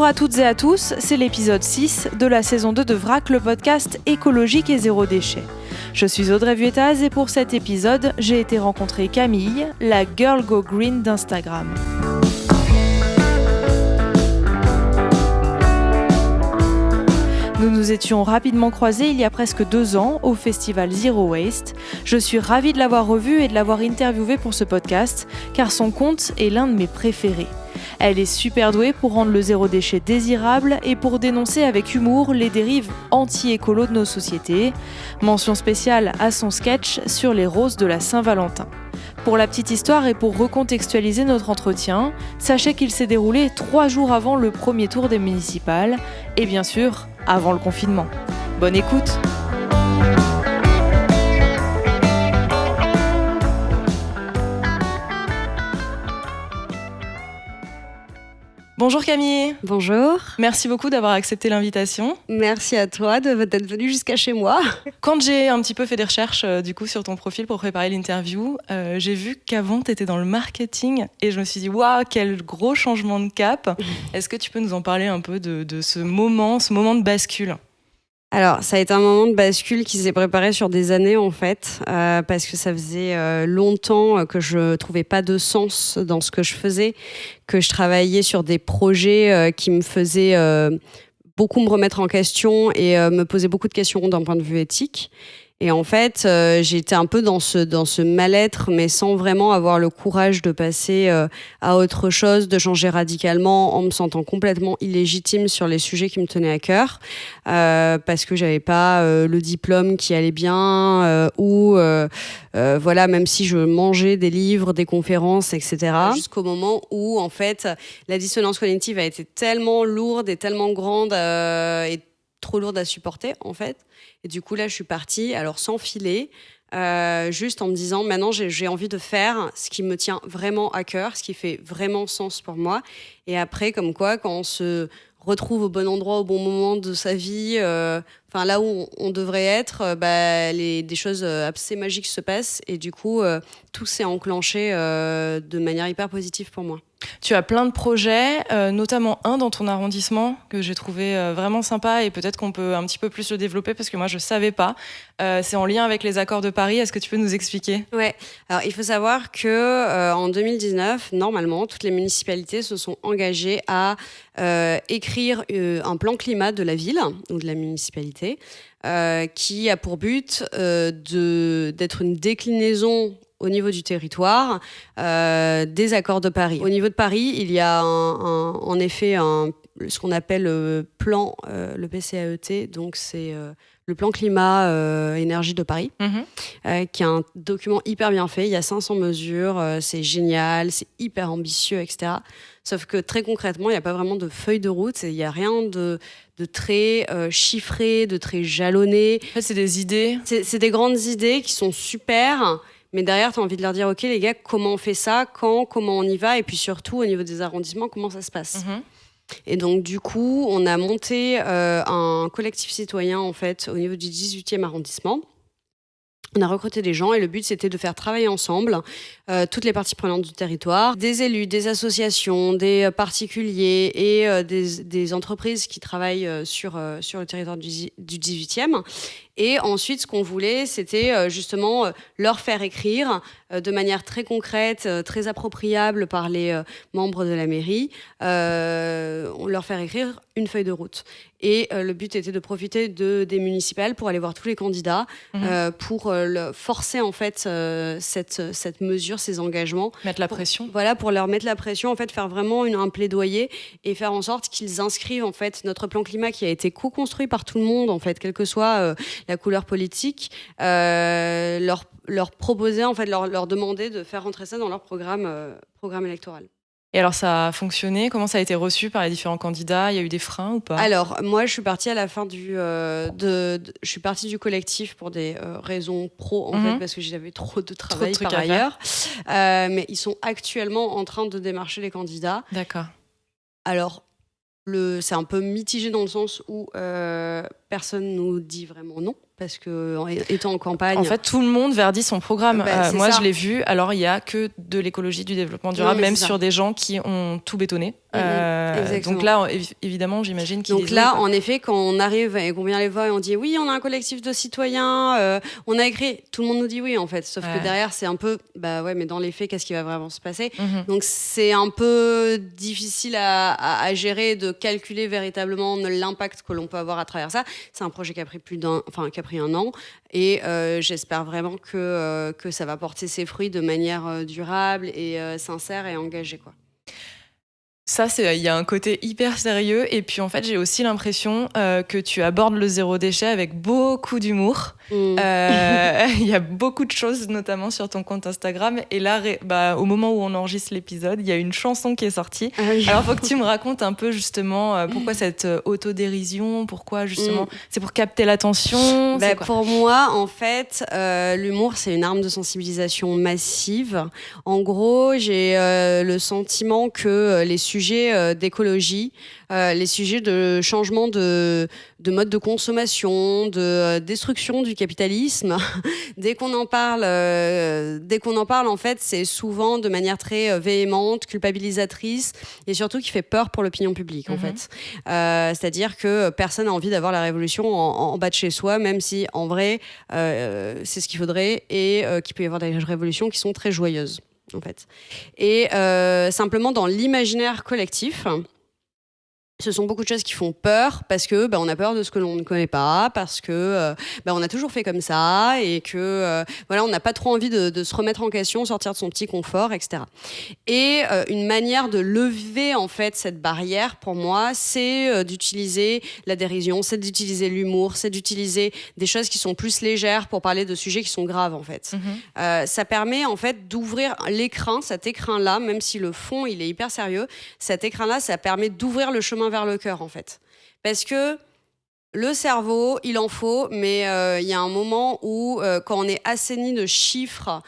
Bonjour à toutes et à tous, c'est l'épisode 6 de la saison 2 de VRAC, le podcast écologique et zéro déchet. Je suis Audrey Vuettaz et pour cet épisode, j'ai été rencontrer Camille, la Girl Go Green d'Instagram. Nous nous étions rapidement croisés il y a presque 2 ans au festival Zero Waste. Je suis ravie de l'avoir revue et de l'avoir interviewée pour ce podcast, car son compte est l'un de mes préférés. Elle est super douée pour rendre le zéro déchet désirable et pour dénoncer avec humour les dérives anti-écolo de nos sociétés. Mention spéciale à son sketch sur les roses de la Saint-Valentin. Pour la petite histoire et pour recontextualiser notre entretien, sachez qu'il s'est déroulé 3 jours avant le premier tour des municipales et bien sûr, avant le confinement. Bonne écoute! Bonjour Camille. Bonjour. Merci beaucoup d'avoir accepté l'invitation. Merci à toi d'être venue jusqu'à chez moi. Quand j'ai un petit peu fait des recherches sur ton profil pour préparer l'interview, j'ai vu qu'avant tu étais dans le marketing et je me suis dit waouh, quel gros changement de cap. Est-ce que tu peux nous en parler un peu de ce moment de bascule ? Alors, ça a été un moment de bascule qui s'est préparé sur des années en fait, parce que ça faisait longtemps que je trouvais pas de sens dans ce que je faisais, que je travaillais sur des projets qui me faisaient beaucoup me remettre en question et me poser beaucoup de questions d'un point de vue éthique. Et en fait, j'étais un peu dans ce mal-être, mais sans vraiment avoir le courage de passer à autre chose, de changer radicalement, en me sentant complètement illégitime sur les sujets qui me tenaient à cœur, parce que j'avais pas le diplôme qui allait bien, voilà, même si je mangeais des livres, des conférences, etc. Jusqu'au moment où, en fait, la dissonance cognitive a été tellement lourde et tellement grande et trop lourde à supporter, en fait. Et du coup, là, je suis partie, alors sans filet, juste en me disant, maintenant, j'ai envie de faire ce qui me tient vraiment à cœur, ce qui fait vraiment sens pour moi. Et après, comme quoi, quand on se retrouve au bon endroit, au bon moment de sa vie, là où on devrait être, des choses assez magiques se passent. Et du coup, tout s'est enclenché de manière hyper positive pour moi. Tu as plein de projets, notamment un dans ton arrondissement que j'ai trouvé vraiment sympa et peut-être qu'on peut un petit peu plus le développer parce que moi je savais pas. C'est en lien avec les accords de Paris. Est-ce que tu peux nous expliquer ? Ouais. Alors il faut savoir que en 2019, normalement, toutes les municipalités se sont engagées à écrire un plan climat de la ville ou de la municipalité qui a pour but d'être une déclinaison au niveau du territoire, des accords de Paris. Au niveau de Paris, il y a en effet ce qu'on appelle le PCAET, donc c'est le plan climat-énergie de Paris, qui est un document hyper bien fait. Il y a 500 mesures, c'est génial, c'est hyper ambitieux, etc. Sauf que très concrètement, il n'y a pas vraiment de feuille de route, il n'y a rien de très chiffré, de très jalonné. En fait, c'est des idées. C'est des grandes idées qui sont super. Mais derrière, tu as envie de leur dire, OK, les gars, comment on fait ça, comment on y va, et puis surtout, au niveau des arrondissements, comment ça se passe. Et donc, du coup, on a monté un collectif citoyen, en fait, au niveau du 18e arrondissement. On a recruté des gens et le but, c'était de faire travailler ensemble toutes les parties prenantes du territoire, des élus, des associations, des particuliers et des entreprises qui travaillent sur le territoire du 18e. Et ensuite, ce qu'on voulait, c'était justement leur faire écrire de manière très concrète, très appropriable par les membres de la mairie, on leur faire écrire une feuille de route. Et le but était de profiter des municipales pour aller voir tous les candidats, pour forcer en fait cette mesure, ces engagements. Mettre la pression. Voilà, pour leur mettre la pression, en fait, faire vraiment un plaidoyer et faire en sorte qu'ils inscrivent en fait notre plan climat qui a été co-construit par tout le monde, en fait, quelle que soit la couleur politique, leur proposer, en fait, leur demander de faire rentrer ça dans leur programme électoral. Et alors, ça a fonctionné ? Comment ça a été reçu par les différents candidats ? Il y a eu des freins ou pas ? Alors, moi, je suis partie à la fin je suis partie du collectif pour des raisons pro, en fait, parce que j'avais trop de travail par ailleurs. Mais ils sont actuellement en train de démarcher les candidats. D'accord. Alors, c'est un peu mitigé dans le sens où personne nous dit vraiment non. Parce que étant en campagne... En fait, tout le monde verdit son programme. Moi, ça. Je l'ai vu. Alors, il n'y a que de l'écologie, du développement durable, même sur des gens qui ont tout bétonné. Donc là, évidemment, j'imagine qu'ils... Donc là, en effet, quand on arrive et qu'on vient les voir et on dit « Oui, on a un collectif de citoyens, on a écrit... » Tout le monde nous dit oui, en fait. Sauf que derrière, c'est un peu... Bah ouais, mais dans les faits, qu'est-ce qui va vraiment se passer ? Donc c'est un peu difficile à gérer, de calculer véritablement l'impact que l'on peut avoir à travers ça. C'est un projet qui a pris pris un an et j'espère vraiment que ça va porter ses fruits de manière durable et sincère et engagée, quoi. Ça, il y a un côté hyper sérieux. Et puis, en fait, j'ai aussi l'impression que tu abordes le zéro déchet avec beaucoup d'humour. Il y a beaucoup de choses, notamment sur ton compte Instagram. Et là, au moment où on enregistre l'épisode, il y a une chanson qui est sortie. Alors, il faut que tu me racontes un peu, justement, pourquoi cette autodérision, pourquoi, justement, c'est pour capter l'attention. Pour moi, en fait, l'humour, c'est une arme de sensibilisation massive. En gros, j'ai le sentiment que les sujets d'écologie, les sujets de changement de mode de consommation, de destruction du capitalisme, dès qu'on en parle, en fait, c'est souvent de manière très véhémente, culpabilisatrice et surtout qui fait peur pour l'opinion publique, en fait. C'est-à-dire que personne n'a envie d'avoir la révolution en bas de chez soi, même si, en vrai, c'est ce qu'il faudrait et qu'il peut y avoir des révolutions qui sont très joyeuses, en fait. Et simplement, dans l'imaginaire collectif, ce sont beaucoup de choses qui font peur parce que on a peur de ce que l'on ne connaît pas, parce que on a toujours fait comme ça et que on n'a pas trop envie de se remettre en question, sortir de son petit confort, etc. Et une manière de lever en fait cette barrière pour moi, c'est d'utiliser la dérision, c'est d'utiliser l'humour, c'est d'utiliser des choses qui sont plus légères pour parler de sujets qui sont graves en fait. Ça permet en fait d'ouvrir l'écran, cet écran-là, même si le fond il est hyper sérieux, cet écran-là, ça permet d'ouvrir le chemin vers le cœur en fait, parce que le cerveau il en faut, mais il y a un moment où quand on est assaini de chiffres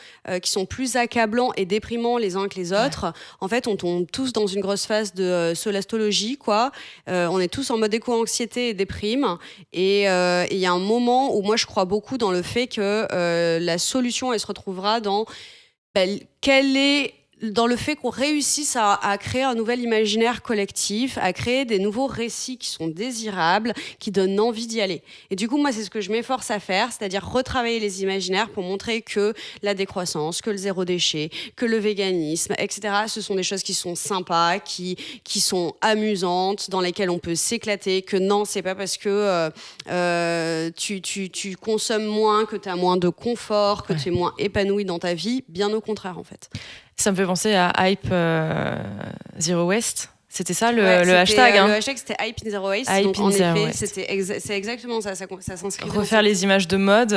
qui sont plus accablants et déprimants les uns que les autres, en fait on tombe tous dans une grosse phase de solastologie quoi. On est tous en mode éco-anxiété et déprime et il y a un moment où moi je crois beaucoup dans le fait que la solution elle se retrouvera dans dans le fait qu'on réussisse à créer un nouvel imaginaire collectif, à créer des nouveaux récits qui sont désirables, qui donnent envie d'y aller. Et du coup, moi, c'est ce que je m'efforce à faire, c'est-à-dire retravailler les imaginaires pour montrer que la décroissance, que le zéro déchet, que le véganisme, etc., ce sont des choses qui sont sympas, qui sont amusantes, dans lesquelles on peut s'éclater, que non, c'est pas parce que tu consommes moins, que tu as moins de confort, que tu es moins épanoui dans ta vie, bien au contraire, en fait. Ça me fait penser à Hype Zero Waste. C'était ça le hashtag. Le hashtag c'était Hype in Zero Waste. Donc en effet, c'est exactement ça. Ça s'inscrit. Refaire les images de mode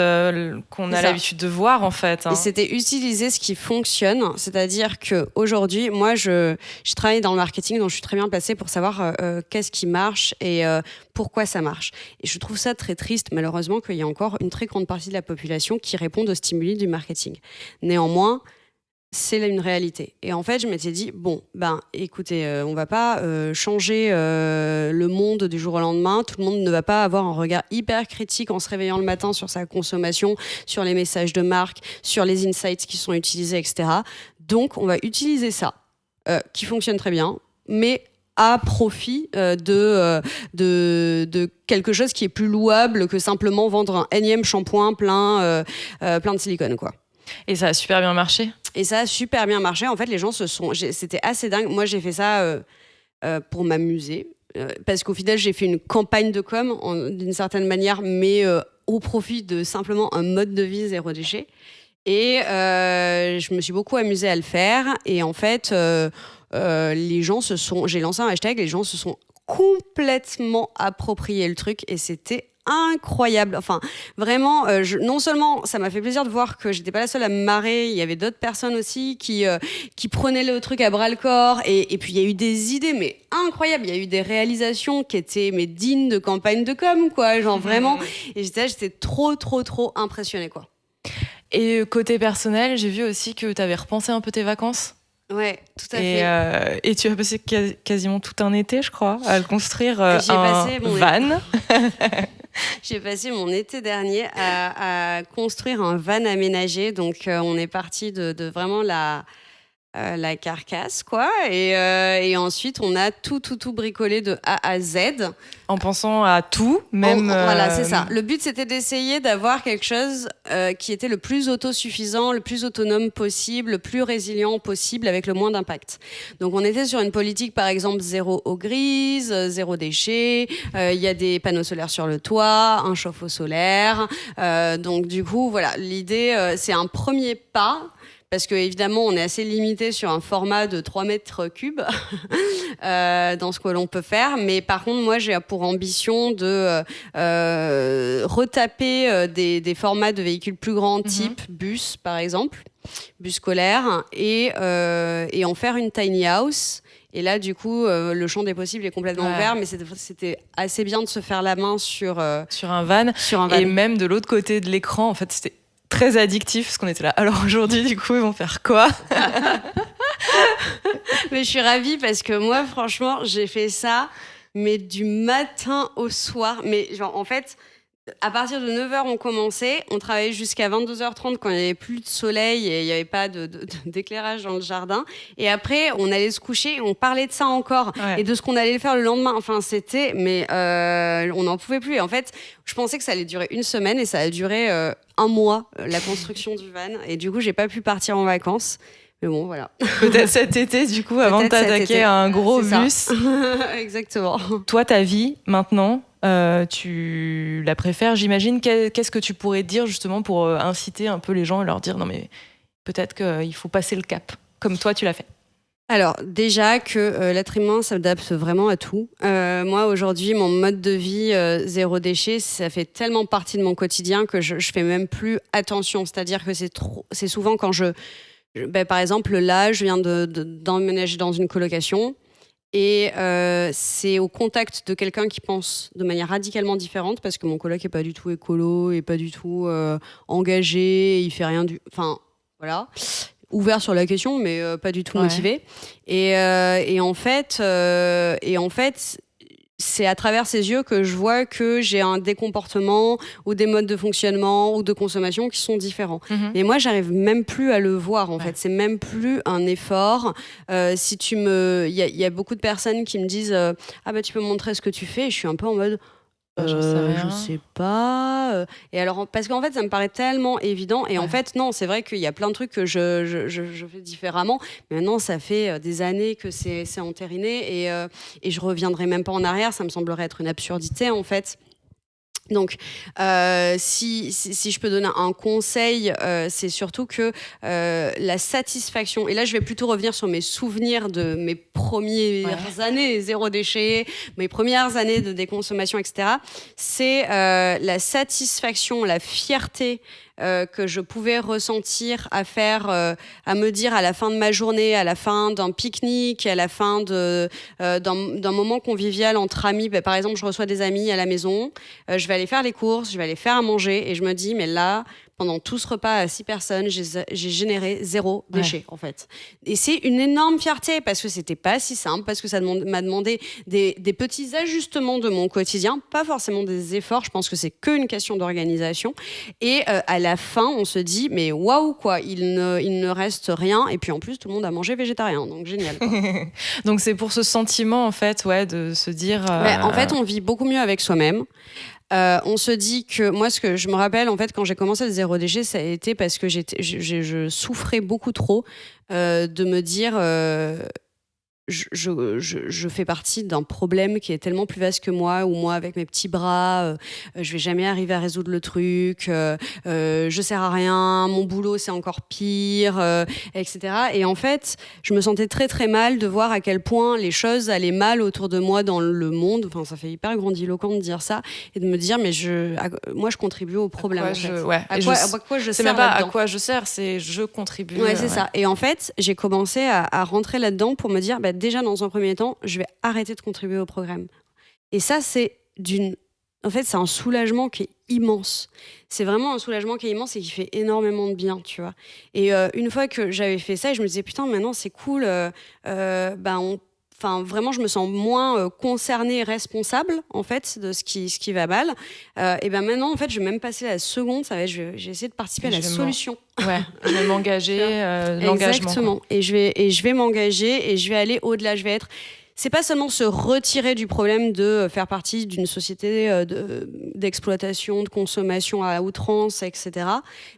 qu'on a l'habitude de voir en fait. Et c'était utiliser ce qui fonctionne. C'est-à-dire qu'aujourd'hui, moi je travaille dans le marketing, donc je suis très bien placée pour savoir qu'est-ce qui marche et pourquoi ça marche. Et je trouve ça très triste, malheureusement, qu'il y a encore une très grande partie de la population qui répond aux stimuli du marketing. Néanmoins, c'est une réalité. Et en fait, je m'étais dit, écoutez, on va pas changer le monde du jour au lendemain. Tout le monde ne va pas avoir un regard hyper critique en se réveillant le matin sur sa consommation, sur les messages de marque, sur les insights qui sont utilisés, etc. Donc, on va utiliser ça, qui fonctionne très bien, mais à profit de quelque chose qui est plus louable que simplement vendre un énième shampoing plein de silicone, quoi. Et ça a super bien marché. Et ça a super bien marché. En fait, les gens c'était assez dingue. Moi, j'ai fait ça pour m'amuser. Parce qu'au final, j'ai fait une campagne de com, d'une certaine manière, mais au profit de simplement un mode de vie zéro déchet. Et je me suis beaucoup amusée à le faire. Et en fait, j'ai lancé un hashtag, les gens se sont complètement approprié le truc et c'était incroyable. Enfin, vraiment, non seulement ça m'a fait plaisir de voir que j'étais pas la seule à me marrer, il y avait d'autres personnes aussi qui prenaient le truc à bras le corps et puis il y a eu des idées mais incroyables, il y a eu des réalisations qui étaient dignes de campagne de com quoi, genre vraiment. Et j'étais trop impressionnée quoi. Et côté personnel, j'ai vu aussi que tu avais repensé un peu tes vacances. Ouais, tout à fait. Et tu as passé quasiment tout un été, je crois, à le construire van. J'ai passé mon été dernier à construire un van aménagé. Donc, on est parti de vraiment la carcasse, quoi. Et ensuite, on a tout bricolé de A à Z. En pensant à tout, même... Voilà, c'est ça. Le but, c'était d'essayer d'avoir quelque chose qui était le plus autosuffisant, le plus autonome possible, le plus résilient possible, avec le moins d'impact. Donc, on était sur une politique, par exemple, zéro eau grise, zéro déchet. Il y a des panneaux solaires sur le toit, un chauffe-eau solaire. Donc, du coup, voilà, l'idée, c'est un premier pas. Parce que évidemment, on est assez limité sur un format de 3 mètres cubes dans ce que l'on peut faire. Mais par contre, moi, j'ai pour ambition de retaper des formats de véhicules plus grands, type bus, par exemple, bus scolaire, et en faire une tiny house. Et là, du coup, le champ des possibles est complètement ouvert, mais c'était assez bien de se faire la main sur un van. Et même de l'autre côté de l'écran, en fait, c'était très addictif, parce qu'on était là. Alors aujourd'hui, du coup, ils vont faire quoi? Mais je suis ravie parce que moi, franchement, j'ai fait ça, mais du matin au soir. Mais genre, en fait, à partir de 9h, on commençait. On travaillait jusqu'à 22h30 quand il n'y avait plus de soleil et il n'y avait pas d'éclairage dans le jardin. Et après, on allait se coucher et on parlait de ça encore et de ce qu'on allait faire le lendemain. Enfin, c'était... Mais on n'en pouvait plus. Et en fait, je pensais que ça allait durer une semaine et ça a duré un mois, la construction du van. Et du coup, j'ai pas pu partir en vacances. Mais bon, voilà. Peut-être cet été, du coup, avant de t'attaquer à un gros bus. Exactement. Toi, ta vie, maintenant, tu la préfères, j'imagine. Qu'est-ce que tu pourrais dire, justement, pour inciter un peu les gens et leur dire, non, mais peut-être qu'il faut passer le cap, comme toi, tu l'as fait? Alors, déjà que l'être humain s'adapte vraiment à tout. Moi, aujourd'hui, mon mode de vie zéro déchet, ça fait tellement partie de mon quotidien que je fais même plus attention. C'est-à-dire que c'est souvent quand par exemple, là, je viens d'emménager dans une colocation et c'est au contact de quelqu'un qui pense de manière radicalement différente parce que mon coloc est pas du tout écolo, est pas du tout engagé, il fait rien enfin, voilà. Ouvert sur la question, mais pas du tout motivé. Et en fait, c'est à travers ses yeux que je vois que j'ai des comportements ou des modes de fonctionnement ou de consommation qui sont différents. Et moi, j'arrive même plus à le voir, en fait. C'est même plus un effort. Il y a beaucoup de personnes qui me disent ah bah tu peux me montrer ce que tu fais. Et je suis un peu en mode je sais pas. Et alors, parce qu'en fait, ça me paraît tellement évident. Et en fait, non, c'est vrai qu'il y a plein de trucs que je fais différemment. Mais maintenant, ça fait des années que c'est entériné et je reviendrai même pas en arrière. Ça me semblerait être une absurdité, en fait. Donc, si je peux donner un conseil, c'est surtout que la satisfaction, et là je vais plutôt revenir sur mes souvenirs de mes premières années zéro déchet, mes premières années de déconsommation, etc. C'est la satisfaction, la fierté que je pouvais ressentir à me dire à la fin de ma journée, à la fin d'un pique-nique, à la fin d'un moment convivial entre amis. Par exemple, je reçois des amis à la maison, je vais aller faire les courses, je vais aller faire à manger et je me dis, mais là, pendant tout ce repas à 6 personnes, j'ai généré 0 déchet, en fait. Et c'est une énorme fierté parce que c'était pas si simple, parce que ça m'a demandé des petits ajustements de mon quotidien, pas forcément des efforts. Je pense que c'est qu'une question d'organisation. Et à la fin, on se dit, mais waouh, quoi, il ne reste rien. Et puis en plus, tout le monde a mangé végétarien, donc génial. Donc c'est pour ce sentiment, en fait, de se dire... En fait, on vit beaucoup mieux avec soi-même. On se dit que moi, ce que je me rappelle, en fait, quand j'ai commencé le zéro déchet, ça a été parce que je souffrais beaucoup trop de me dire je fais partie d'un problème qui est tellement plus vaste que moi, où moi, avec mes petits bras, je vais jamais arriver à résoudre le truc, je sers à rien, mon boulot, c'est encore pire, etc. Et en fait, je me sentais très, très mal de voir à quel point les choses allaient mal autour de moi dans le monde. Enfin, ça fait hyper grandiloquent de dire ça, et de me dire, mais moi, je contribue au problème. À quoi je sers. C'est même pas à quoi je sers, c'est je contribue. Ouais, c'est ça. Et en fait, j'ai commencé à rentrer là-dedans pour me dire, déjà, dans un premier temps, je vais arrêter de contribuer au programme. Et ça, c'est c'est un soulagement qui est immense. C'est vraiment un soulagement qui est immense et qui fait énormément de bien, tu vois. Et une fois que j'avais fait ça, je me disais, putain, maintenant, c'est cool. vraiment, je me sens moins concernée et responsable, en fait, de ce qui va mal. Et ben maintenant, en fait, je vais même passer la seconde. J'ai essayé de participer à la solution. Ouais, je vais m'engager, l'engagement. Exactement. Quoi. Et je vais m'engager et je vais aller au-delà. C'est pas seulement se retirer du problème de faire partie d'une société d'exploitation, de consommation à outrance, etc.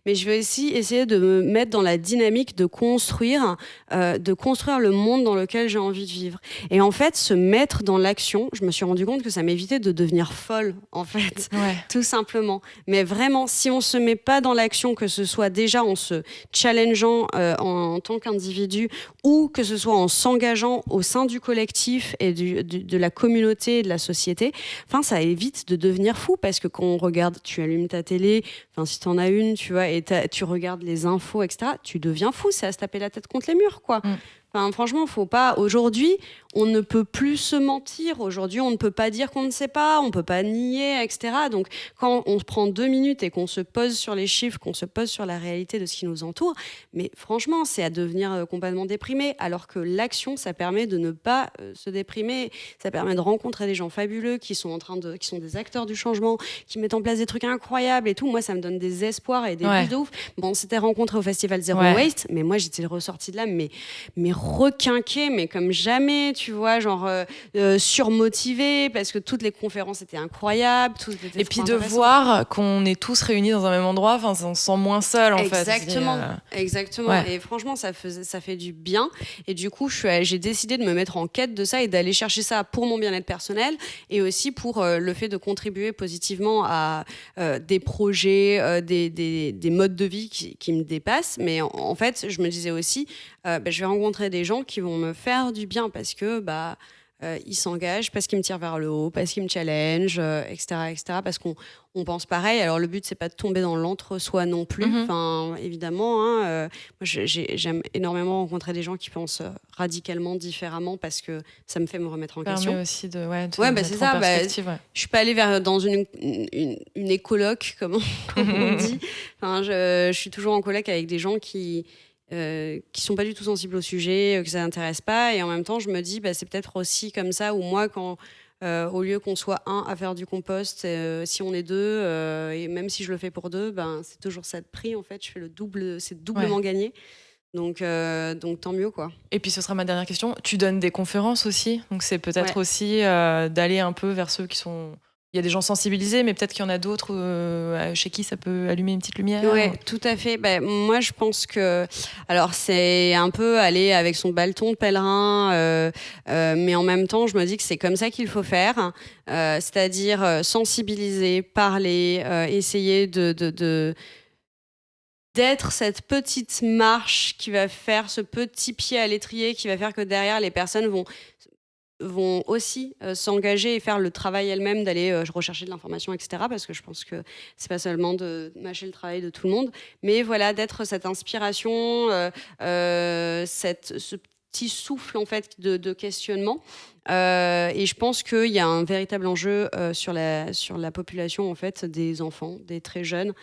Mais je vais aussi essayer de me mettre dans la dynamique de construire le monde dans lequel j'ai envie de vivre. Et en fait, se mettre dans l'action, je me suis rendu compte que ça m'évitait de devenir folle, en fait, tout simplement. Mais vraiment, si on se met pas dans l'action, que ce soit déjà en se challengeant en tant qu'individu ou que ce soit en s'engageant au sein du collectif et de la communauté et de la société, ça évite de devenir fou parce que quand on regarde, tu allumes ta télé, si t'en as une, tu vois, et tu regardes les infos, etc., tu deviens fou, c'est à se taper la tête contre les murs, quoi. Franchement, faut pas. Aujourd'hui, on ne peut plus se mentir. Aujourd'hui, on ne peut pas dire qu'on ne sait pas, on peut pas nier, etc. Donc, quand on prend 2 minutes et qu'on se pose sur les chiffres, qu'on se pose sur la réalité de ce qui nous entoure, mais franchement, c'est à devenir complètement déprimé. Alors que l'action, ça permet de ne pas se déprimer. Ça permet de rencontrer des gens fabuleux qui sont des acteurs du changement, qui mettent en place des trucs incroyables et tout. Moi, ça me donne des espoirs et des bus de ouf. Bon, on s'était rencontrés au Festival Zero Waste, mais moi, j'étais ressortie de là, mais requinquée, mais comme jamais, tu vois, genre surmotivée, parce que toutes les conférences étaient incroyables. Et puis de voir qu'on est tous réunis dans un même endroit, on se sent moins seul, en fait. Exactement. Ouais. Et franchement, ça fait du bien. Et du coup, j'ai décidé de me mettre en quête de ça et d'aller chercher ça pour mon bien-être personnel et aussi pour le fait de contribuer positivement à des projets, des modes de vie qui me dépassent. Mais en fait, je me disais aussi, je vais rencontrer des gens qui vont me faire du bien parce que ils s'engagent, parce qu'ils me tirent vers le haut, parce qu'ils me challenge, etc., parce qu'on pense pareil. Alors le but, c'est pas de tomber dans l'entre-soi non plus. Évidemment, moi, j'aime énormément rencontrer des gens qui pensent radicalement différemment parce que ça me fait me remettre en question. Ça permet aussi de c'est ça. Je suis pas allée dans une écoloc, comme on dit. Je suis toujours en coloc avec des gens qui sont pas du tout sensibles au sujet, que ça n'intéresse pas, et en même temps je me dis c'est peut-être aussi comme ça où moi quand au lieu qu'on soit un à faire du compost, si on est deux, et même si je le fais pour deux, c'est toujours ça de prix en fait, je fais le double, c'est doublement gagné. Donc tant mieux quoi. Et puis ce sera ma dernière question, tu donnes des conférences aussi, donc c'est peut-être aussi d'aller un peu vers ceux qui sont... Il y a des gens sensibilisés, mais peut-être qu'il y en a d'autres chez qui ça peut allumer une petite lumière. Oui, tout à fait. Moi, je pense que... Alors, c'est un peu aller avec son bâton de pèlerin, mais en même temps, je me dis que c'est comme ça qu'il faut faire. C'est-à-dire sensibiliser, parler, essayer d'être cette petite marche qui va faire ce petit pied à l'étrier, qui va faire que derrière, les personnes vont aussi s'engager et faire le travail elles-mêmes, d'aller rechercher de l'information, etc. Parce que je pense que c'est pas seulement de mâcher le travail de tout le monde, mais voilà, d'être cette inspiration, ce petit souffle en fait de questionnement. Et je pense qu'il y a un véritable enjeu sur la population en fait des enfants, des très jeunes,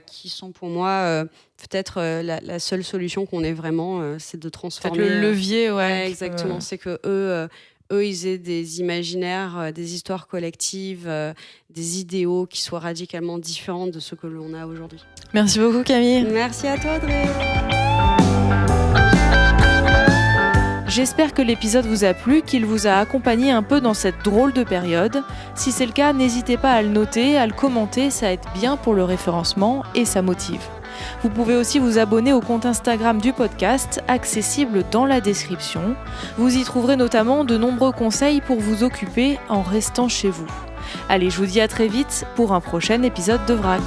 qui sont pour moi peut-être la seule solution qu'on ait vraiment, c'est de transformer. Peut-être le levier, exactement. C'est que eux, ils aient des imaginaires, des histoires collectives, des idéaux qui soient radicalement différents de ceux que l'on a aujourd'hui. Merci beaucoup Camille. Merci à toi Audrey. J'espère que l'épisode vous a plu, qu'il vous a accompagné un peu dans cette drôle de période. Si c'est le cas, n'hésitez pas à le noter, à le commenter, ça aide bien pour le référencement et ça motive. Vous pouvez aussi vous abonner au compte Instagram du podcast, accessible dans la description. Vous y trouverez notamment de nombreux conseils pour vous occuper en restant chez vous. Allez, je vous dis à très vite pour un prochain épisode de VRAC.